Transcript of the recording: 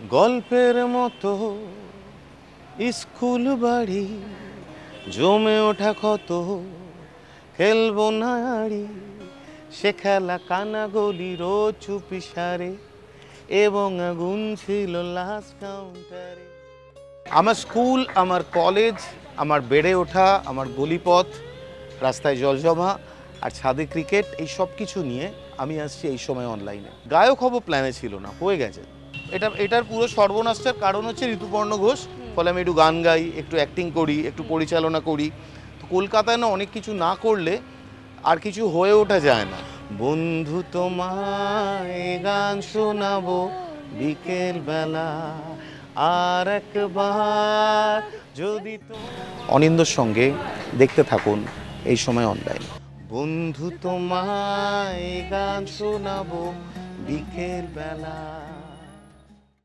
গল্পের মতো স্কুল বাড়ি জমে ওঠা ক্ষত খেলবো না আড়ি সে খেলা কানাগলি রোজ চুপি সারে এবং আগুন ছিল লাস্ট কাউন্টারে। আমার স্কুল, আমার কলেজ, আমার বেড়ে ওঠা, আমার গলিপথ, রাস্তায় জলজমা আর ছাদে ক্রিকেট, এই সব কিছু নিয়ে আমি আসছি এই সময় অনলাইনে। গায়ক হব প্ল্যানে ছিল না, হয়ে গেছে। এটার পুরো সর্বনাশের কারণ হচ্ছে ঋতুপর্ণ ঘোষ। ফলে আমি একটু গান গাই, একটু অ্যাক্টিং করি, একটু পরিচালনা করি। তো কলকাতায় না অনেক কিছু না করলে আর কিছু হয়ে ওঠা যায় না। বন্ধু তোমায় গান শোনাবো বিকেল বেলা আর একবার যদি তো। অনিন্দ্যর সঙ্গে দেখতে থাকুন এই সময় অনলাইন। বন্ধু তোমায় গান শোনাবো বিকেল বেলা।